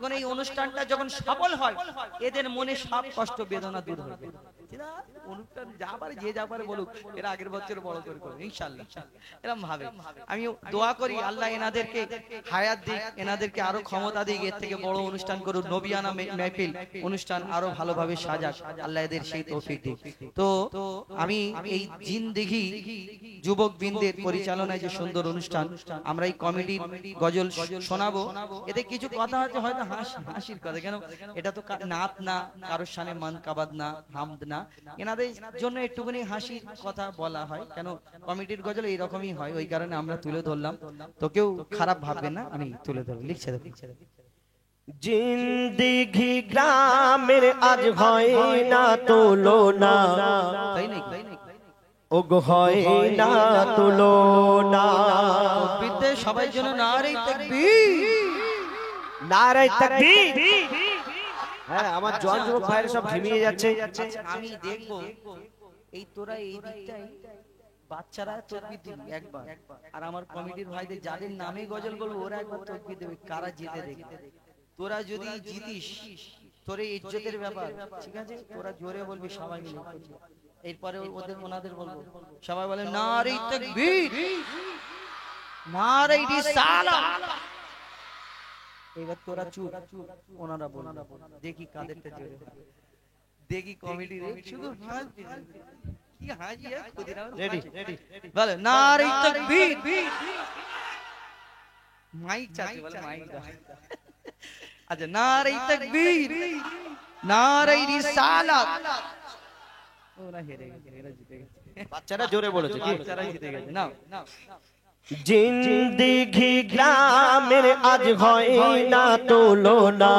যখন এই অনুষ্ঠানটা যখন সফল হয় এদের মনে সব কষ্ট বেদনা দূর হয়ে যায়। অনুষ্ঠান যা পারে যে যা পারে বলুক, এরা আগের বছর বড় করে করবে ইনশাআল্লাহ, এরকম ভাবে। আমি দোয়া করি আল্লাহ এনাদেরকে হায়াত দিক, এনাদেরকে আরো ক্ষমতা দিক, এর থেকে বড় অনুষ্ঠান করুন, নবিয়ানা মেহফিল অনুষ্ঠান আরো ভালোভাবে সাজাক, আল্লাহ এদের সেই তৌফিক দিক। তো আমি এই জিন্দেগি যুবক বৃন্দের পরিচালনায় যে সুন্দর অনুষ্ঠান, আমরা এই কমিটির গজল শোনাবো। এতে কিছু কথা আছে হয়তো হাসির কথা, কেন এটা তো নাত না, কারোর সামনে মান কাবাদ না, হামদ না, এনাদের জন্য একটুখানি হাসির কথা বলা হয়, কেন কমিটির গজল এইরকমই হয়, ওই কারণে আমরা তুলে ধরলাম। তো কেউ খারাপ ভাববে না, আমি তুলে ধরলাম। লিখছে জিন্দেগি গ্রামের আজ হয় না তুলনা, তাই নাকি? ওগো হয় না তুলনা। তাকবীর সবাই জন্য নারে তাকবীর, নারে তাকবীর। হ্যাঁ, আমার জোয়ান যুবক ভাইরা সব ঝিমিয়ে যাচ্ছে। আমি দেখবো এই তোরা এই দিকটাই বাচ্চারা তাকবীর দিবি একবার, আর আমার কমিটির ভাইদের যাদের নামে গজল বলবো ওরা একবার তাকবীর দেবে, কারা জিতে দেখবে। তোরা যদি জিতিস তোর এই ইজ্জতের ব্যাপার, ঠিক আছে? তোরা জোরে বলবি সবাই মিলে, এরপরে ওনাদের বলবো, সবাই বলে নারে তাকবীর, নারে রিসালাত। এবার তোরা চুপ, ওনারা বলবে, দেখি কাদেরটা জোরে, দেখি কমিটির শুধু কি হাজিয়া খুদিরা। রেডি বলে নারে তাকবীর, মাইক চাচে বলে মাইক দাও। আচ্ছা, নারে তাকবীর, নারে রিসালাত। ওরা হেরে গেছে, এরা জিতে গেছে, বাচ্চারা জোরে বলেছে কি? বাচ্চারা জিতে গেছে। নাও জিন্দেগি গ্রামের আজ হয় না তুলনা,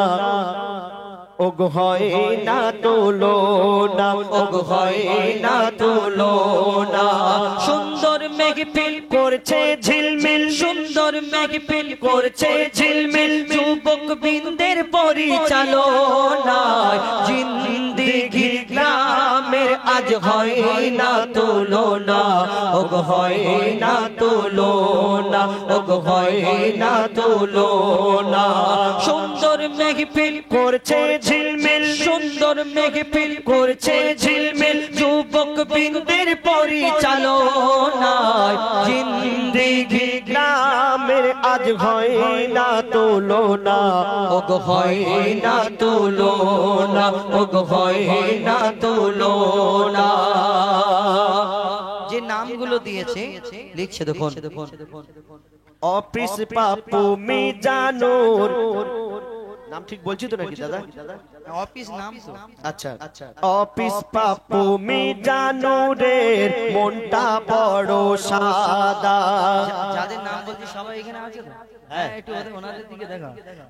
ওগো হয় না তুলনা, ওগো হয় না তুলনা। সুন্দর মেহফিল করছে ঝিলমিল, সুন্দর মেহফিল করছে ঝিলমিল, যুবক বৃন্দের পরিচালনায় জিন্দেগি গ্রামের আজ হয় না তুলনা, ওগো হয় না তুলনা, ওগো হয় না তুলনা। সুন্দর মেহফিল করছে ঝিলমিল, সুন্দর মেহফিল করছে ঝিলমিল, যুবক বৃন্দের পরিচালনায় জিন্দেগি গ্রামের আজ হয় না তুলনা, ওগো হয় না তুলনা, ওগো হয় না তুলনা। যে নামগুলো দিয়েছে লিখছে দেখুন, অফিস পাপু মিজানুর, নাম ঠিক বলছি তো নাকি দাদা? অফিস নাম তো। আচ্ছা, অফিস পাপু মিজানুরের মনটা বড় সাদা। যাদের নাম বলছি সবাই এখানে আছে তো? হ্যাঁ, একটু ওনাদের দিকে দেখা।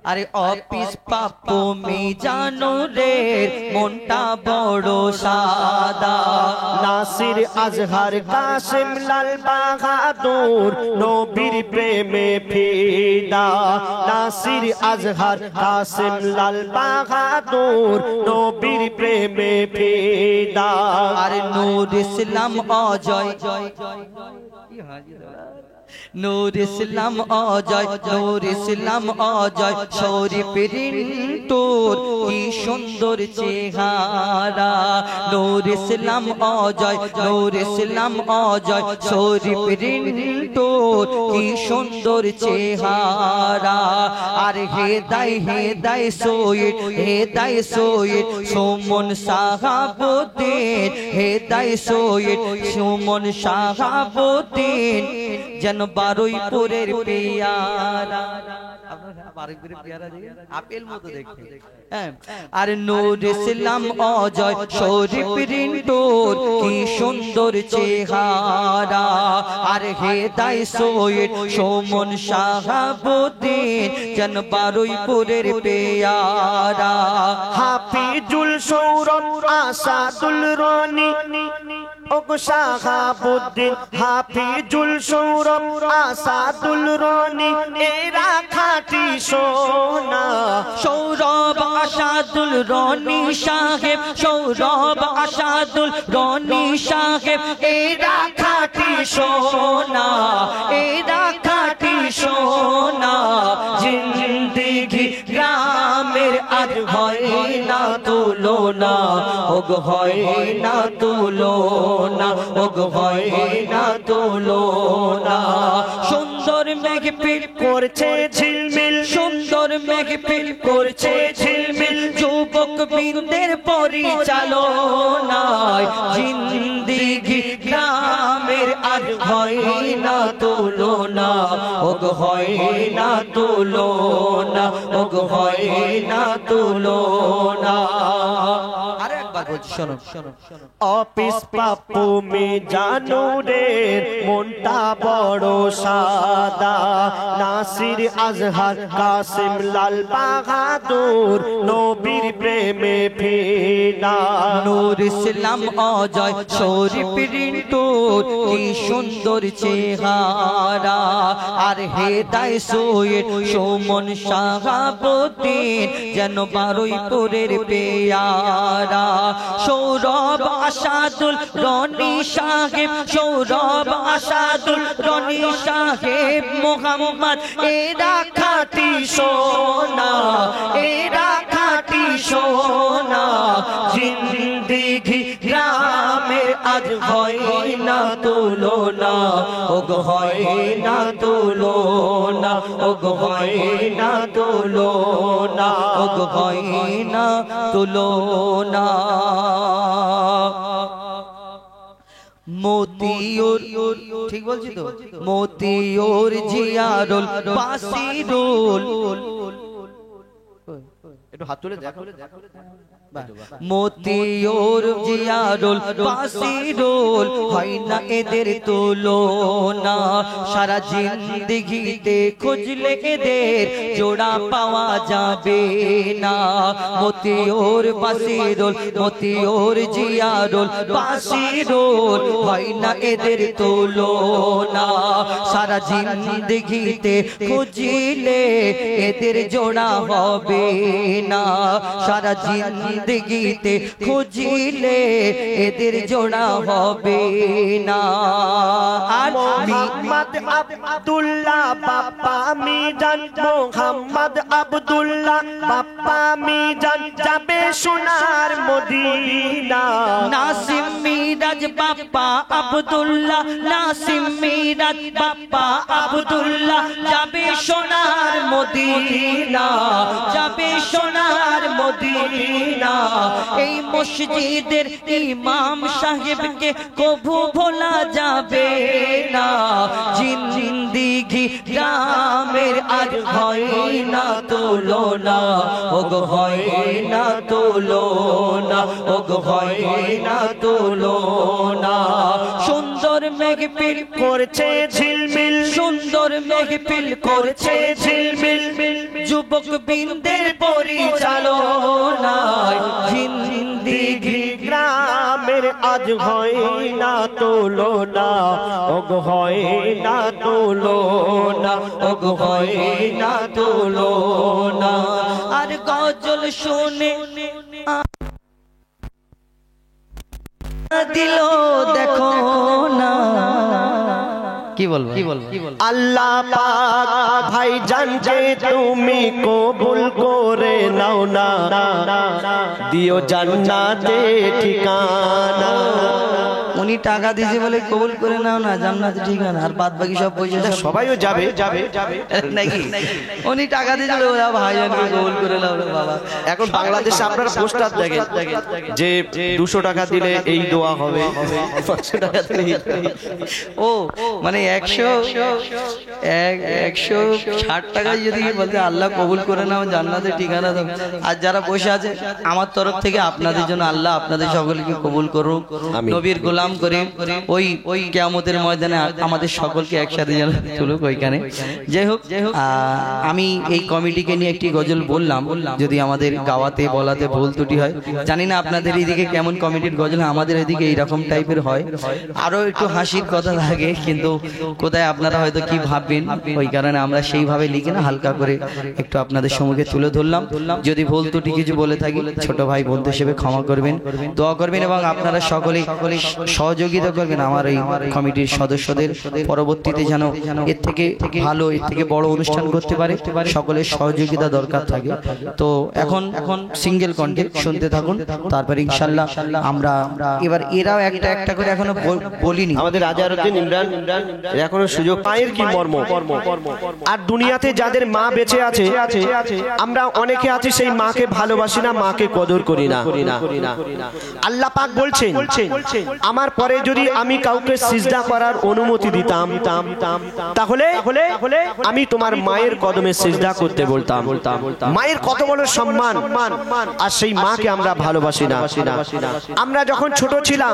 আরে অফিস পাপু মিজানুরের মনটা বড় সাদা। নাসির আজহার কাসিম লাল বাহাদুর নবীর প্রেমে ফিদা। নাসির আজহার কাসিম লাল বাহাদুর নবীর প্রেমে ফিদা। আরে নূর ইসলাম অজয়, নূর ইসলাম অজয়, নূর ইসলাম অজয়, শরীফ রিন্টুর কি সুন্দর চেহারা। নূর ইসলাম অজয়, নূর ইসলাম অজয়, শরীফ রিন্টুর কি সুন্দর চেহারা। আর হেদায় সৈয়দ, হেদায় সৈয়দ সুমন সাহাবুদ্দিন, হেদায় সৈয়দ সুমন সাহাবুদ্দিন যেন বারুইপুরের পেয়ারা। আপেল মতো দেখতে। আর নূর ইসলাম অজয়, শরীফ রিন্টুর কি সুন্দর চেহারা। আর হেদায় সৈয়দ সুমন সাহাবুদ্দিন যেন বারুইপুরের পেয়ারা। হাফিজুল সৌরভ আসাদুল রনি, ওগো সাহাবুদ্দিন হাফিজুল সৌরভ আসাদুল রনি, এরা খাঁটি সোনা। সৌরভ আসাদুল রনি সাহেব, সৌরভ আসাদুল রনি সাহেব, এরা খাঁটি সোনা, এরা খাঁটি সোনা। জিন্দেগি গ্রামে আজ হয় না তুলনা, ওগো হয় না তুলনা, ওগো হয় না তুলনা। সুন্দর মেঘপিল করছে ঝিলমিল, সুন্দর মেঘপিল করছে ঝিলমিল, যুবক বৃন্দের পরিচালনায় জিন্দেগি গ্রামের আজ হয় না তুলনা, ওগো হয় না তুলনা, ওগো হয় না তুলনা। আরে একবার বলছি শোনো। অফিস পাপ্পু মিজানুরের মনটা বড় সাদা, নাসির আজহার কাসিম লাল বাহাদুর নবীর প্রেমে ফিদা। নূর ইসলাম অজয় শরীফ রিন্টুর কি সুন্দর চেহারা, আর হেদায় সৈয়দ সুমন শাহাবুদ্দিন যেন বারুইপুরের পেয়ারা। সৌরভ আসাদুল রনি সাহেব, সৌরভ আসাদুল রনি সাহেব মোহাম্মদ এরা খাঁটি সোনা, এরা খাঁটি সোনা। জিন্দেগি গ্রামের আজ হয় না তুলনা, ওগো হয় না তুলনা, ওগো হয় না তুলনা, ওগো হয় না তুলনা। মতিউর, ঠিক বলছি তো? মতিউর জিয়ারুল বাসিরুল, একটু হাত তুলে দেখো। মতিউর জিয়ারুল বাসিরুল হয় না এদের তুলনা। সারা জিন্দেগিতে খুঁজলে এদের জোড়া পাওয়া যাবে না। মতিউর বাসিরুল, মতিউর জিয়ারুল বাসিরুল হয় না এদের তুলনা। সারা জিন্দেগিতে খুঁজলে এদের জোড়া হবে না। সারা জিন্দেগিতে খুঁজলে এদের জোড়া হবে না। আর মোহাম্মদ আব্দুল্লাহ বাপ্পা মিজান, মোহাম্মদ আব্দুল্লাহ বাপ্পা মিজান যাবে সোনার মদিনা। নাসিম মিরাজ বাপ্পা আব্দুল্লাহ, নাসিম মিরাজ বাপ্পা আব্দুল্লাহ যাবে সোনার মদিনা, যাবে সোনার মদিনা। এই মসজিদের ইমাম সাহেবকে কভু ভোলা যাবে না। জিন্দেগি গ্রামের আজ হয় না তুলনা, ওগো হয় না তুলনা, ওগো হয় না তুলনা। সুন্দর মেঘপিল করছে ঝিলমিল, সুন্দর মেঘপিল করছে ঝিলমিল, যুবক বৃন্দের পরিচালনায় জিন্দেগি গ্রামের আজ হয় না তুলনা, ওগো হয় না তুলনা, ওগো হয় না তুলনা। আর গজল শুনে দিল দেখো না। কি বলবো? আল্লাহ পাক ভাইজানকে তুমি কবুল করে নাও না, দিও জান্নাতে ঠিকানা। উনি টাকা দিয়েছে বলে কবুল করে নাও না জান্নাতে ঠিকানা, আর বাদ বাকি সব পয়সা সবাইও যাবে যাবে যাবে নাকি? উনি টাকা দিয়েছে বলে ওরা ভাইজানকে কবুল করে নাও রে বাবা। এখন বাংলাদেশে আপনারা পোস্টার দেখেন যে 200 টাকা দিলে এই দোয়া হবে, 500 টাকা দিলে ও মানে 160 টাকায় যদি বলতে আল্লাহ কবুল করে নাও জান্নাতের ঠিকানা দাও। আর যারা বসে আছে আমার তরফ থেকে আপনাদের জন্য আল্লাহ আপনাদের সকলকে কবুল করুক, নবীর গোলাম করে ওই কিয়ামতের ময়দানে আমাদের সকলকে একসাথে যেন তুলুক ওইখানে। যাই হোক, আমি এই কমিটিকে নিয়ে একটি গজল বললাম, যদি আমাদের গাওয়াতে বলাতে ভুল ত্রুটি হয় জানি না। আপনাদের এইদিকে কেমন কমিটির গজল? আমাদের এদিকে এইরকম টাইপের হয়, আরো একটু হাসির কথা লাগে, কিন্তু কোথায় আপনারা হয়তো কি ভাববেন, ওই কারণে আমরা সেইভাবে লিখে না হালকা করে একটু আপনাদের সম্মুখে তুলে ধরলাম। যদি ভুল ত্রুটি কিছু বলে থাকি ছোট ভাই বন্ধু হিসেবে ক্ষমা করবেন, দোয়া করবেন এবং আপনারা সকলেই সহযোগিতা করবেন আমার এই কমিটির সদস্যদের। পরবর্তীতে যেন এর থেকে ভালো, এর থেকে বড় অনুষ্ঠান করতে পারে, সকলের সহযোগিতা দরকার থাকে। তো এখন সিঙ্গেল কণ্ঠে শুনতে থাকুন, তারপরে ইনশাআল্লাহ আমরা এবার এরাও একটা একটা করে এখনো বলিনি। আমাদের আজহারউদ্দিন ইমরান এখনো সুযোগ পায়ের কি মর্ম। আর দুনিয়াতে যাদের মা বেঁচে আছে, আমরা অনেকে আছি সেই মাকে ভালোবাসি না, মাকে কদর করি না। আল্লাহ পাক বলছেন, আমার পরে যদি আমি কাউকে সিজদা করার অনুমতি দিতাম, তাহলে আমি তোমার মায়ের কদমে সিজদা করতে বলতাম। মায়ের কত বড় সম্মান, আর সেই মাকে আমরা ভালোবাসি না। আমরা যখন ছোট ছিলাম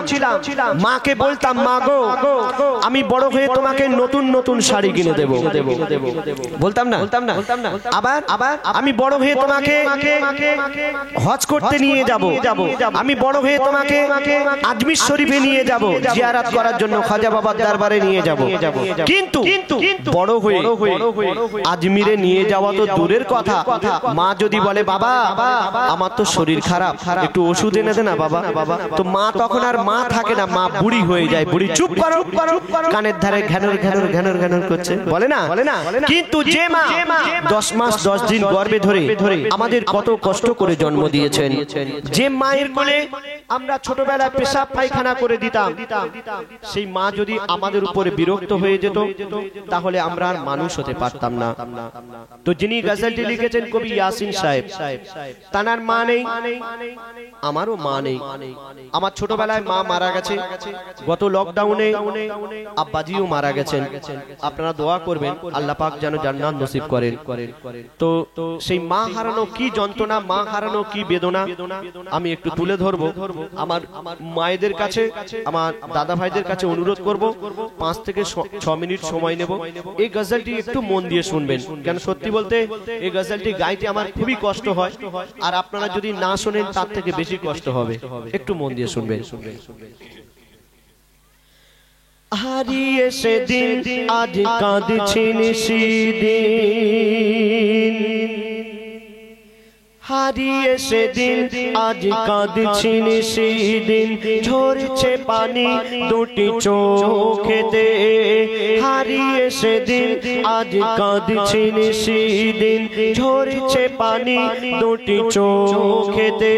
মাকে বলতাম, মা গো আমি বড় হয়ে তোমাকে নতুন নতুন শাড়ি কিনে দেব, বলতাম না? আবার আমি বড় হয়ে তোমাকে হজ করতে নিয়ে যাব, আমি বড় হয়ে তোমাকে আজমির শরীফে নিয়ে যাব, জিয়ারত করার জন্য খাজা বাবার দরবারে নিয়ে যাব। কিন্তু বড় হয়ে আজমিরে নিয়ে যাওয়া তো দূরের কথা, মা যদি বলে বাবা আমার তো শরীর খারাপ, একটু ওষুধ এনে দে না বাবা, তো মা তখন আর মা থাকে না, মা বুড়ি হয়ে যায়। বুড়ি চুপ করো, কানের ধারে ঘ্যানর ঘ্যানর ঘ্যানর ঘ্যানর করছে, বলে না? কিন্তু যে মা 10 মাস 10 দিন গর্ভে ধরে আমাদের কত কষ্ট করে জন্ম দিয়েছেন, যে মায়ের কোলে আমরা ছোটবেলায় পেশাব পায়খানা করে দিতাম, সেই মা যদি আমাদের উপরে বিরক্ত হয়ে যেত তাহলে আমরা আর মানুষ হতে পারতাম না। তো যিনি গজলটি লিখেছেন কবি ইয়াসিন সাহেব, তানার মা নেই, আমারও মা নেই। আমার ছোটবেলায় মা মারা গেছে, গত লকডাউনে আব্বাজিও মারা গেছেন। আপনারা দোয়া করবেন আল্লাহ পাক যেন জান্নাত নসিব করেন। তো সেই মা হারানো কি যন্ত্রণা, মা হারানো কি বেদনা আমি একটু তুলে ধরবো। আমার মায়েদের কাছে, আমার দাদা ভাইদের কাছে অনুরোধ করব 5 থেকে 6 মিনিট সময় নেব। এই গজলটি একটু মন দিয়ে শুনবেন, কেন সত্যি বলতে এই গজলটি গাইতে আমার খুবই কষ্ট হয়, আর আপনারা যদি না শোনেন তার থেকে বেশি কষ্ট হবে। একটু মন দিয়ে শুনবেন। হারিয়ে সেদিন আজ কাঁদছেন সেদিন, হারিয়ে সেদিন আজ কাঁদছেন সেদিন, ঝরছে পানি দুটি চোখেতে। হারিয়ে সেদিন আজ কাঁদছেন সেদিন, ঝরছে পানি দুটি চোখেতে।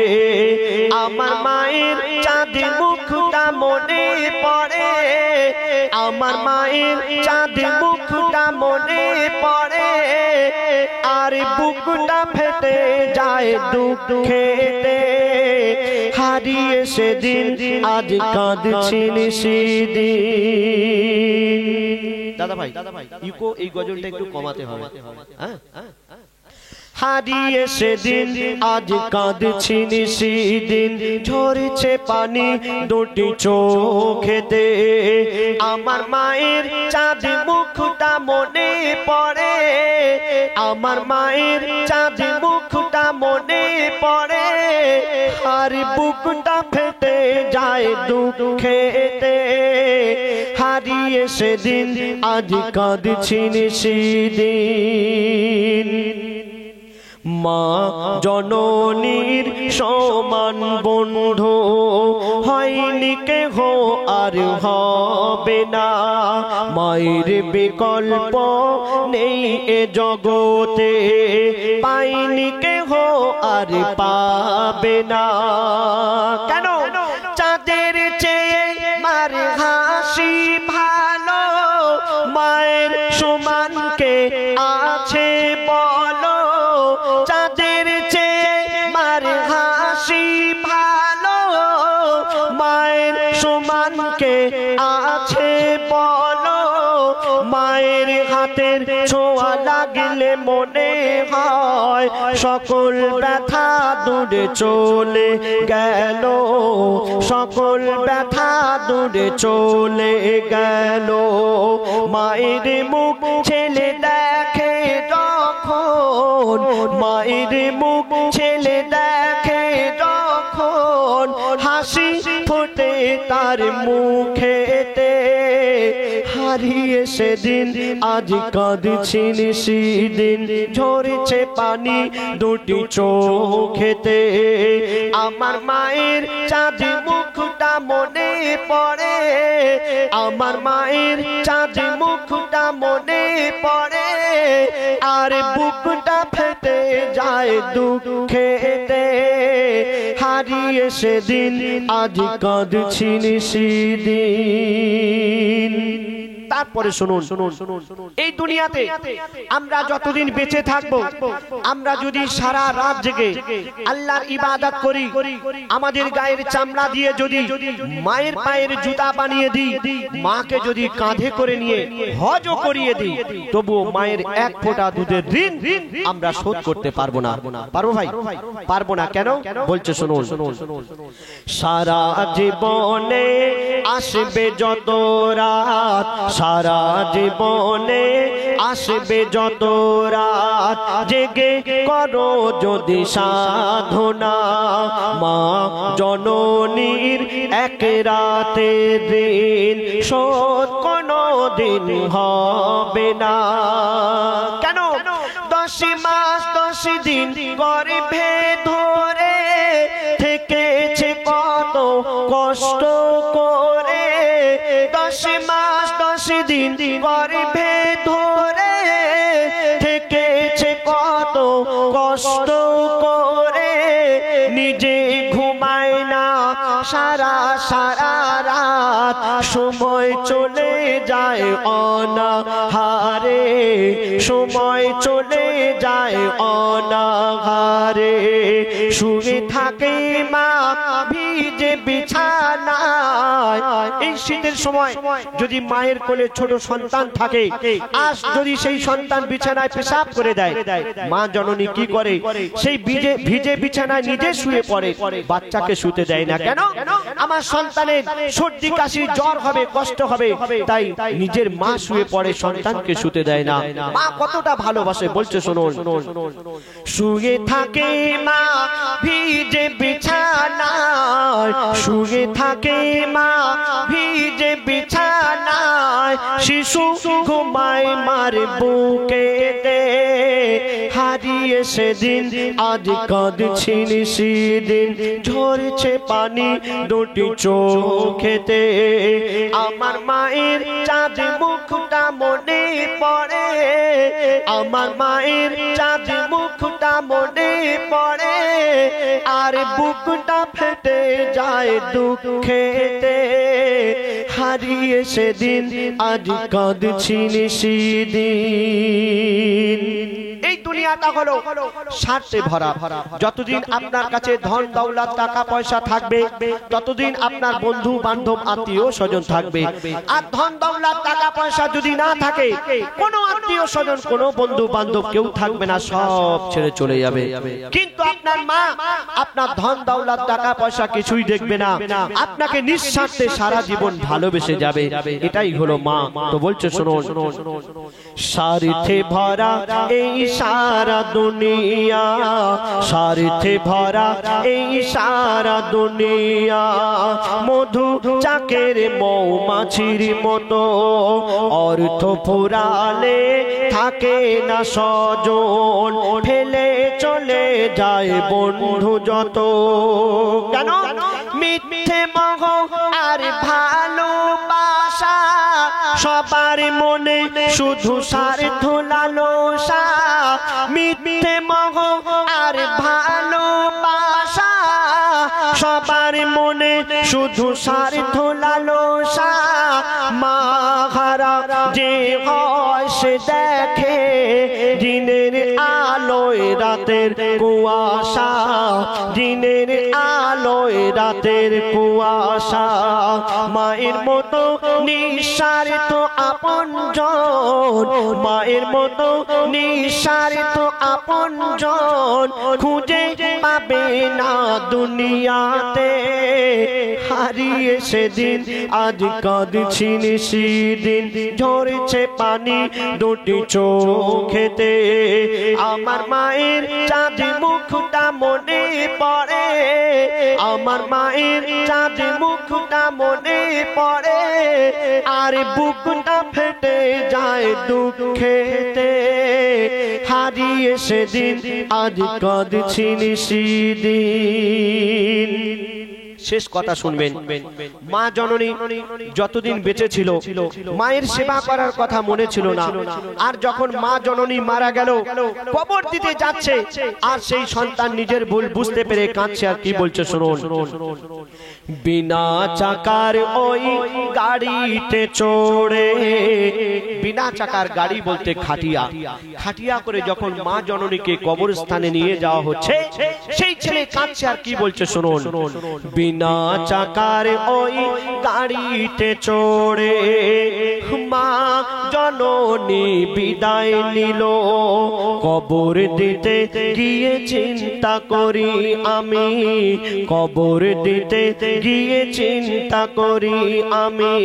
আমার মায়ের চাঁদ মুখটা মনে পড়ে, আমার মায়ের চাঁদ মুখটা মনে পড়ে, আর বুকটা ফেটে যায় দুঃখেতে। হারিয়ে সেদিন আজ কাঁদছেন সেদিন। দাদা ভাই ইকো এই গজলটা একটু কমাতে হবে, হ্যাঁ? হারিয়ে সেদিন আজ কাঁদছেন সেদিন, ঝরছে পানি দুটি চোখেতে। আমার মায়ের চাঁদ মুখটা মনে পড়ে, আমার মায়ের চাঁদ মুখটা মনে পড়ে, আর বুকটা ফেটে যায় দুঃখেতে। হারিয়ে সেদিন আজ কাঁদছেন সেদিন। মা জননীর সমান বন্ধু হয়নি কেহ আর হবে না, মায়ের বিকল্প নেই এ জগতে, পাইনি কেহ আর পাবে না। কেন? চাঁদের চেয়ে মার হাসি ভালো, মায়ের সমান কে আছে বলো? চাঁদের চেয়ে মার হাসি ভালো, মায়ের সমান কে আছে বলো? মায়ের হাতের ছোঁয়া লাগলে মনে হয় সকল ব্যথা দূরে চলে গেল, সকল ব্যথা দূরে চলে গেল। মায়ের মুখ ছেলে দেখে যখন, মায়ের মুখ ছেলে দেখে যখন, হাসি ফোটে তার মুখেতে। হারিয়ে সেদিন আজ কাঁদছি সেদিন ঝরছে পানি দুটি চোখেতে আমার মায়ের চাঁদ মুখটা মনে পড়ে আমার মায়ের চাঁদ মুখটা মনে পড়ে আর বুকটা ফেটে যায় দুঃখেতে হারিয়ে সেদিন আজ কাঁদছি সেদিন তারপরে শুনুন এই দুনিয়াতে আমরা যতদিন বেঁচে থাকবো আমরা যদি সারা রাত জেগে আল্লাহর ইবাদত করি আমাদের গায়ের চামড়া দিয়ে যদি মায়ের পায়ের জুতা বানিয়ে দিই মাকে যদি কাঁধে করে নিয়ে হজও করিয়ে দিই তবুও মায়ের এক ফোঁটা দুধের ঋণ আমরা শোধ করতে পারবো না পারবো ভাই পারবো না কেন বলছে শুনুন সারা জীবনে আসবে যত রাত সারা জীবনে আসবে যত রাত জেগে করো যদি সাধনা মা জননীর এক রাতে দিন শোধ কোনো দিন হবে না কেন 10 মাস 10 দিন গর্ভে ধরে থেকেছে কত কষ্ট করে 10 মাস 10 দিন গর্ভে ধরে থেকেছে কত কষ্ট করে নিজে ঘুমায় না সারা সারা রাত সময় চলে যায় অনাহারে সময় চলে যায় অনাহারে শুয়ে থাকে মা ভিজে বিছানায় এই শীতের সময় যদি মায়ের কোলে ছোট সন্তান থাকে আজ যদি সেই সন্তান বিছানায় পেশাব করে দেয় মা জননী কি করে সেই ভিজে বিছানায় নিজে শুয়ে পড়ে বাচ্চাকে শুতে দেয় না কেন আমার সন্তানের সর্দি কাশি জ্বর হবে কষ্ট হবে তাই নিজের মা শুয়ে পড়ে সন্তানকে শুতে দেয় না মা কতটা ভালোবাসে বলছে শুনুন শুয়ে থাকে মা ভিজে বিছানায় শুয়ে থাকে মা ভিজে বিছানায় শিশু ঘুমায় মার বুকেতে হারিয়ে সেদিন আজ কাঁদছি সেদিন ঝরছে পানি দুটি চোখেতে আমার মায়ের চাঁদ মুখটা মনে পড়ে আমার মায়ের চাঁদ মুখটা মনে পড়ে আর বুকটা ফেটে যায় দুঃখেতে হারিয়ে সেদিন আজ কাঁদছি সেদিন এই দুনিয়াটা হলো স্বার্থে ভরা যতদিন আপনার কাছে ধন দৌলত টাকা পয়সা থাকবে ততদিন আপনার বন্ধু বান্ধব আত্মীয় স্বজন থাকবে আর ধন দৌলত টাকা পয়সা যদি না থাকে কোনো আত্মীয় স্বজন কোনো বন্ধু বান্ধব কেউ থাকবে না সব ছেড়ে চলে যাবে কিন্তু আপনার মা আপনার ধন দৌলত টাকা পয়সা কিছুই দেখবে না আপনাকে নিঃস্বার্থে সারা জীবন ভালোবেসে যাবে এটাই হলো মা তো বলছে শুনুন স্বার্থে ভরা এই সারা দুনিয়া স্বার্থে ভরা এই সারা দুনিয়া মধু চাকের মৌমাছির মতো অর্থ ফুরালে থাকে না স্বজন ফেলে চলে যায় বন্ধু যত কেন মিথ্যে মোহ আর ভালোবাসা সবার মনে শুধু স্বার্থ লালসা মিথ্যে মোহ আর ভালোবাসা সবার মনে শুধু স্বার্থ লালসা মাহারা যে হয় সে দেখে দিনের আলোয় রাতের কুয়াশা দিনের আলোয় রাতের কুয়াশা মায়ের মতো নিঃস্বার্থ আপনজন মায়ের মতো নিঃস্বার্থ আপনজন খুঁজে পাবে না দুনিয়াতে হারিয়ে সেদিন আজ কাঁদছি সেদিন ঝরছে পানি দুটি চোখেতে আমার মায়ের চাঁদ মুখটা মনে পড়ে আমার মায়ের চাঁদ মুখটা মনে পড়ে আর বুকটা ফেটে যায় দুঃখেতে হারিয়ে সেদিন আজ কাঁদছি সেদিন শেষ কথা শুনবেন মা জননী যতদিন বেঁচে ছিল মায়ের সেবা করার কথা মনে ছিল না আর যখন মা জননী মারা গেল কবর দিতে যাচ্ছে আর সেই সন্তান নিজের ভুল বুঝতে পেরে কাঁদছে আর কি বলছে শুনুন বিনা চাকার ওই গাড়িতে চড়ে বিনা চাকার গাড়ি বলতে খাটিয়া খাটিয়া করে যখন মা জননীকে কবরস্থানে নিয়ে যাওয়া হচ্ছে সেই ছেলে কাঁদছে আর কি বলছে শুনুন বিনা চাকার ওই গাড়িতে চড়ে মা জননী বিদায় নিল কবর দিতে গিয়ে চিন্তা করি আমি কবর দিতে গিয়ে চিন্তা করি আমি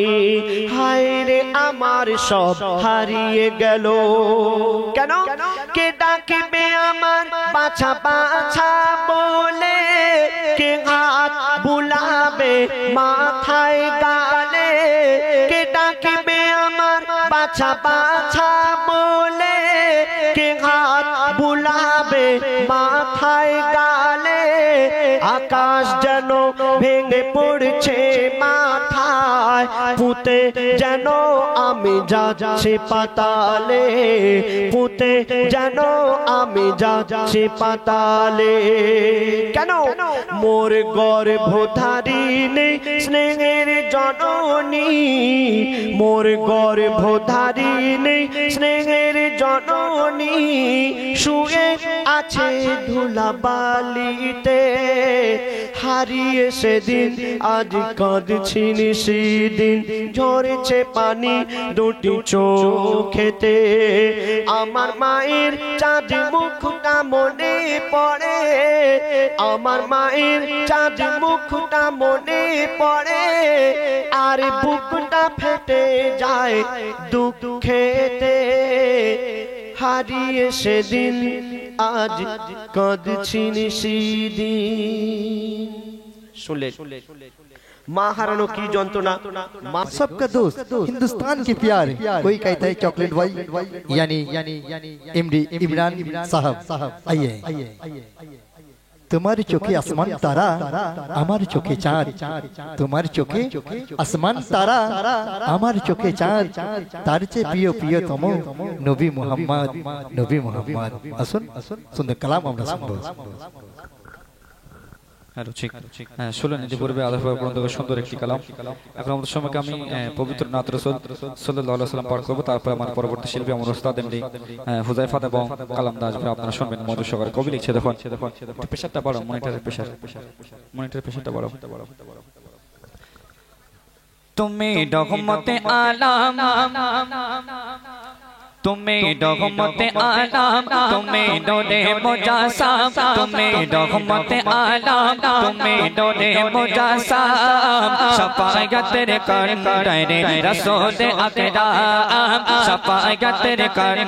হায় রে আমার সব হারিয়ে গেল কেন কে ডাকবে আমার বাছা বাছা বলে কে হাত বুলাবে মাথায় গালে কে ডাকবে আমার বাছা বাছা বলে কে হাত বুলাবে মাথায় গালে আকাশ যেন ভেঙে পড়ছে মাথায় পুঁতে যেন আমি যাচ্ছি পাতালে পুঁতে যেন আমি যাচ্ছি পাতালে কেন মোর গর্ভধারিণী স্নেহের জননী মোর গর্ভধারিণী স্নেহের জননী শুয়ে আছে ধুলাবালিতে হারিয়ে সেদিন আজ কাঁদছি সেদিন ঝরেছে পানি দুটি চোখেতে আমার মায়ের চাঁদ মুখটা মনে পড়ে আমার মায়ের চাঁদ মুখটা মনে পড়ে আর বুকটা ফেটে যায় দুঃখেতে হারিয়ে সেদিন আজ কাঁদছি সেদিন শুনলেন माँ हारानो की जंत्रणा माँ सबका दोस्त हिंदुस्तान के प्यार कोई कहता है चॉकलेट भाई यानी एमडी इमरान साहब आइए तुम्हारे चोखे आसमान तारा हमारे चोखे चाँद तुम्हारे चोखे आसमान तारा हमारे चोखे चाँद तार चे पियो पियो तुम नबी मोहम्मद असुन सुंदर कलाम আমরা শুনবো শুনলেন ইতিপূর্বে আল্লাহ পর্যন্ত সুন্দর একটি কালাম এখন আমাদের সময়কে আমি পবিত্র নাত রাসূল সাল্লাল্লাহু আলাইহি ওয়াসাল্লাম পাঠ করব তারপর আমার পরবর্তী শিল্পী আমার উস্তাদ এমডি হুযায়ফা এবং কালাম দাস ভাই আপনারা শুনবেন মধু সহকারে কবি লিখছে দেখুন প্রেসারটা বাড়ো মনিটরের প্রেসারটা বাড়ো তুমি রহমতে আলাম तुम्हें रहमते आलम तुम्हें डोरे मुजासाम तुम्हें रहमते आलम तुम्हें डोरे मुजासाम शफाअत तेरे कर रे रसूल अकराम शफाअत तेरे कर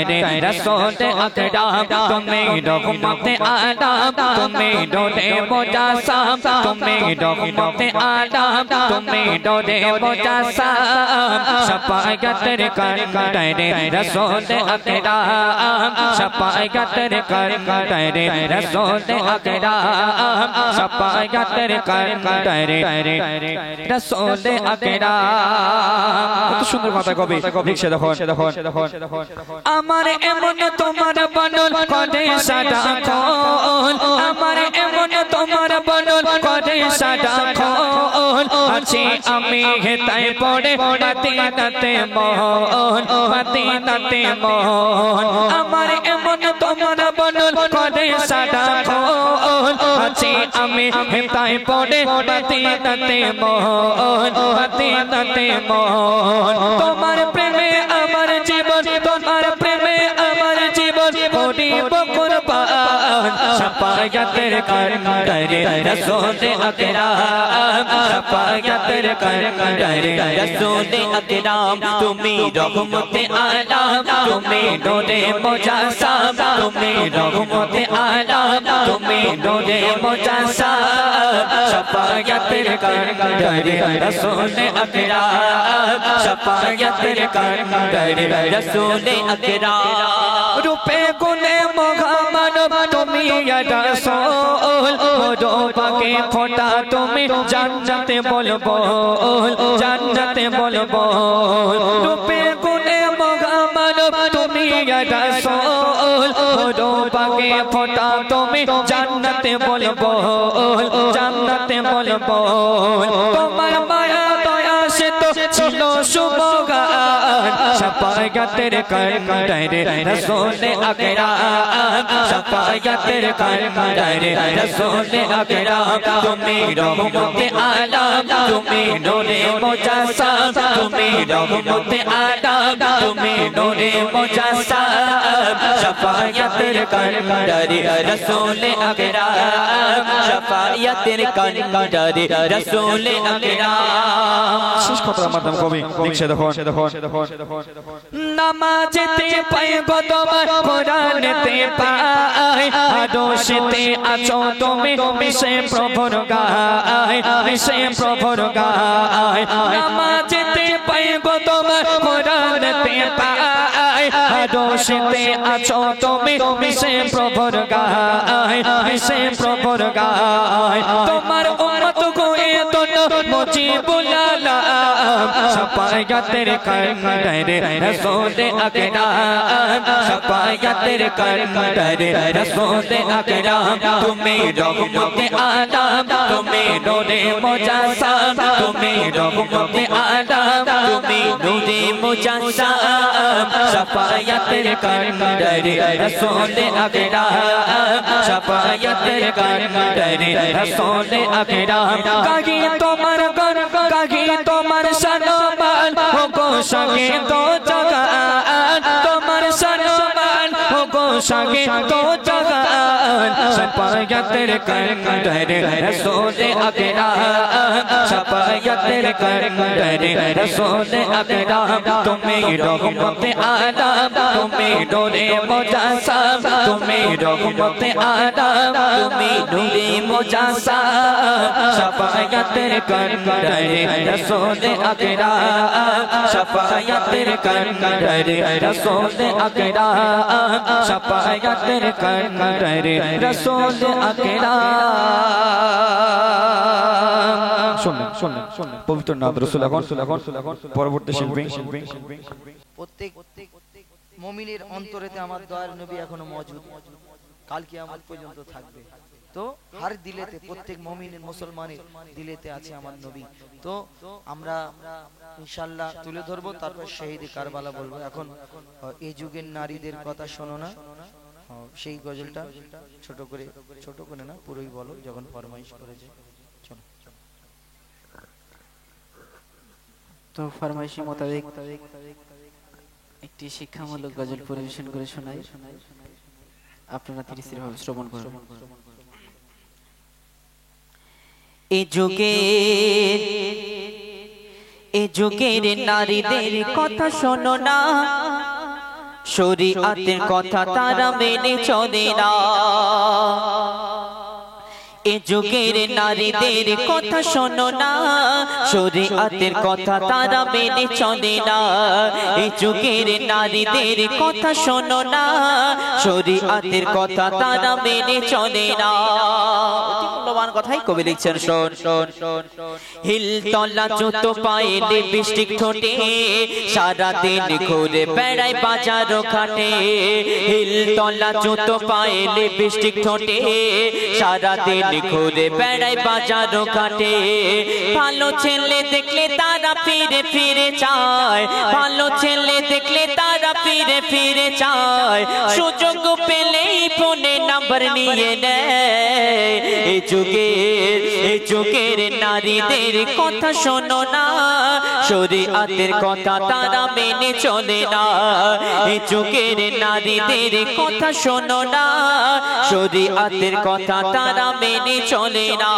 रे रसूल अकराम तुम्हें रहमते आलम तुम्हें डोरे मुजासाम तुम्हें रहमते आलम तुम्हें डोरे मुजासाम शफाअत तेरे कर रे रसूल अकराम शफाअत कर रे रसूल अकराम शफाअत कर रे रसूल अकराम কত সুন্দর কথা কবি লিখছে দেখো আমার এমন তোমার বনল করে সারাক্ষণ আমার এমন তোমার বনল করে সারাক্ষণ আছি আমি হেতায় পড়ে মদিনাতে মোহন মদিনাতে মোহন আমার এমন তোমার বনল করে সারাক্ষণ আছি আমি হেতায় পড়ে মদিনাতে মোহন মদিনাতে মোহন তোমার প্রেমে আমার জীবন তোমার প্রেমে আমার জীবন করিব কুরবান शफायतेर करे रसूल আকরাম शफायतेर करे रसूल আকরাম তুমি রহমতে আলাম তুমি নূরে মুজাসসাম তুমি রহমতে আলাম তুমি নূরে মুজাসসাম शफायतेर करे रसूल আকরাম शफायतेर करे रसूल আকরাম रूपे गुणे मोहम्मद তুমি रसूल दो पाके फोटा তুমি জান্নাতে বলবো জান্নাতে বলবো रूपे गुणे मोहम्मद তুমি रसूल दो पाके फोटा তুমি জান্নাতে বলবো জান্নাতে বলবো তোমার মায়া দয়া সে তো ছিল সুবগান शफायतेर करे रसूल আকরাম शफायतेर करे रसूल আকরাম তুমি রহমতে আলাম তুমি নূরে মুজাসসাম তুমি রহমতে আলাম তুমি নূরে মুজাসসাম शफायतेर करे रसूल আকরাম शफायतेर करे रसूल আকরাম শেষ কথার মাধ্যমে কবি লিখছে দেখো নামাজেতে পাই গো তোমার কোরআনেতে পাই আদর্শেতে আছো তুমি মিশে প্রভুর গায় মিশে প্রভুর গায় নামাজেতে পাই গো তোমার কোরআনেতে পাই আদর্শেতে আছো তুমি মিশে প্রভুর গায় মিশে প্রভুর গায় তোমার উম্মত গোয়ে দোনো মুজিবুল আলাম शफायतेर करे रसूल আকরাম शफायतेर करे रसूल আকরাম তুমি রহমতে আলাম তুমি নূরে মুজাসসাম তুমি রহমতে আলাম তুমি নূরে মুজাসসাম शफायतेर करे रसूल আকরাম शफायतेर करे रसूल আকরাম কাহি তোমার গর কাহি তোমার সনমান हो गो सगे तो जगान तुम्हार सनमान हो गो सगे तो जगान शफायतेर करे रसूल আকরাম शफायतेर करे रसूल আকরাম তুমি রহমতে আলাম তুমি নূরে মুজাসসাম তুমি রহমতে আলাম তুমি নূরে মুজাসসাম शफायतेर करे रसूल আকরাম शफायतेर करे रसूल আকরাম शफायतेर करे रसूल আকরাম শুনলেন পবিত্র নাম রাসূল এখন পরবর্তী শিল্পী প্রত্যেক মুমিনের অন্তরেতে আমার দয়ার নবী এখনো মওজুদ কাল কিয়ামত পর্যন্ত থাকবে তো হার দিলেতে প্রত্যেক মুমিনের মুসলমানের দিলেতে আছে আমার নবী তো আমরা ইনশাআল্লাহ তুলে ধরবো তারপর শহীদে কারবালা বলবো এখন এই যুগের নারীদের কথা শোনো না সেই গজলটা ছোট করে না পুরোই বলো যখন ফরমাইশ করেছে চলো তো ফরমাইশি মোতাবেক একটি শিক্ষামূলক গজল পরিবেশন করে শোনাই আপনারা ধীরে ধীরে ভাবে শ্রবণ করুন এ যুগের নারীদের কথা শোনো না শরীয়তের কথা তারা মেনে চলে না এ যুগের নারীদের কথা শোনো না শরীয়তের কথা তারা মেনে চলে না এ যুগের নারীদের কথা শোনো না শরীয়তের কথা তারা মেনে চলে না অতি মূল্যবান কথাই কবি লিখছেন শোন হিল তলা জুতো পায়ে লিপস্টিক ঠোঁটে সারা দিন ঘুরে বেড়ায় বাজার ঘাটে হিল তলা জুতো পায়ে লিপস্টিক ঠোঁটে সারা দিন ঘুরে বেড়ায় বাজার ঘাটে ভালো ছেলে দেখলে তারা ফিরে ফিরে চায় ভালো ছেলে দেখলে তারা ফিরে ফিরে চায় সুযোগ পেলেই ফোনে নাম্বার নিয়ে নেয় এই যুগে যুগের নারীদের কথা শোনো না, শরীয়তের কথা তারা মেনে চলে না। এই যুগের নারীদের কথা শোনো না, শরীয়তের কথা তারা মেনে চলে না।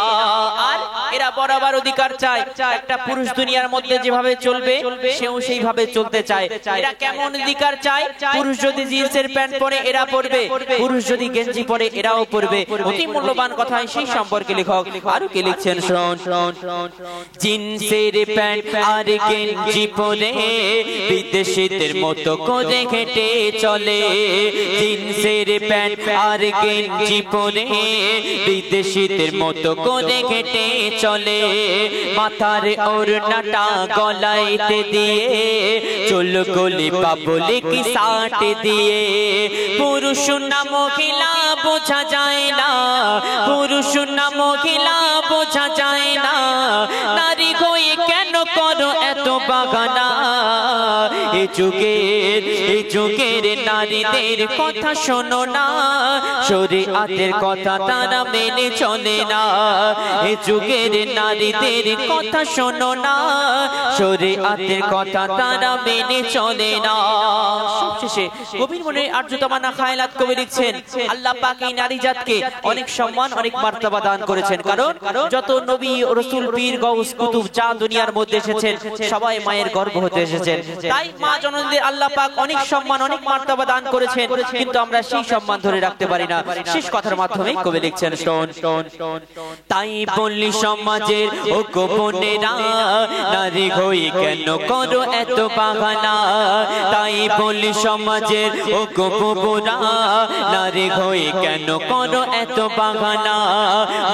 আর এরা বরাবর অধিকার চায়, একটা পুরুষ দুনিয়ার মধ্যে যেভাবে চলবে সেও সেইভাবে চলতে চায়। এরা কেমন অধিকার চায়? পুরুষ যদি জিন্সের প্যান্ট পরে এরা পরবে, পুরুষ যদি গেঞ্জি পরে এরাও পরবে। অতি মূল্যবান কথা সেই সম্পর্কে লেখক আরো কি লিখছেন শোন। জিন্সের প্যান্ট আর গেঞ্জি পরে বিদেশিদের মতো করে হেঁটে চলে। জিন্সের প্যান্ট আর গেঞ্জি পরে বিদেশিদের মতো করে হেঁটে চলে। মাথার ওড়নাটা গলাইতে দিয়ে চুলগুলি পাবলিক সাট দিয়ে। পুরুষ না মহিলা বোঝা যায় না, পুরুষ না মহিলা বোঝা যায় না। নারী হয়ে কেন করো এত বাগানা? এই যুগের নারীদের কথা শোনো না, শরীয়তের কথা তারা মেনে চলে না। এই যুগের নারীদের কথা শোনো না, শরীয়তের কথা তারা মেনে চলে না। সবশেষে কবির মনে আর্যতমানা খায়লাত কবি লিখছেন, আল্লাহ পাক এই নারী জাতকে অনেক সম্মান অনেক মর্যাদা দান করেছেন। কারণ যত নবী রাসূল পীর গাউস কুতুব যা দুনিয়ার মধ্যে এসেছেন সবাই মায়ের গর্ভ হতে এসেছেন। তাই মা জননীদের আল্লাহ পাক অনেক সম্মান অনেক মর্যাদা দান করেছেন, কিন্তু আমরা সেই সম্মান ধরে রাখতে পারি না। শেষ কথার মাধ্যমে কবি লিখছেন শোন। তাই বললি সমাজের ও গোপনেরা, নারী হয়ে কেন করো এত বাগানা? তাই বললি সমাজের ও গোপনেরা, নারী হয়ে কেন করো এত বাগানা?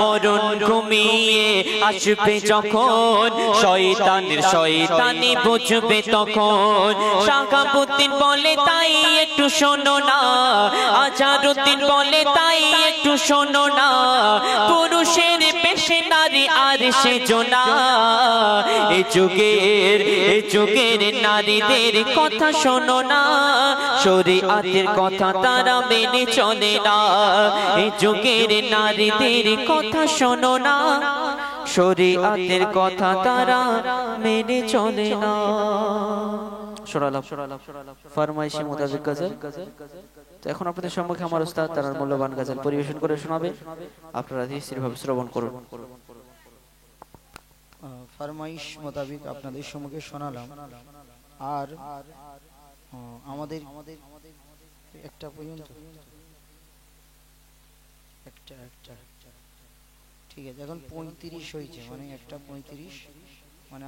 মরণ ঘুমিয়ে আসবে যখন, শয়তানি বুঝবে তখন। শাহাবুদ্দিন বলে তাই একটু শোনো না, আজহারউদ্দিন বলে তাই একটু শোনো না। পুরুষের পেশে নারী আর সেজনা। এই যুগের নারীদের কথা শোনো না, শরীয়তের কথা তারা মেনে চলে না। এই যুগের নারীদের কথা শোনো না, শরীয়তের কথা তারা মেনে চলে না। ফরমাইশি মোতাবেক গজল। তো এখন আপনাদের সম্মুখে আমার উস্তাদ তার মূল্যবান গজল পরিবেশন করে শোনাবে, আপনারা ধীরস্থিরভাবে শ্রবণ করুন। ফরমাইশ মোতাবেক আপনাদের সম্মুখে শোনালাম। আর আমাদের একটা পর্যন্ত একটা ঠিক আছে, এখন 35 হয়েছে, মানে 1:35 মানে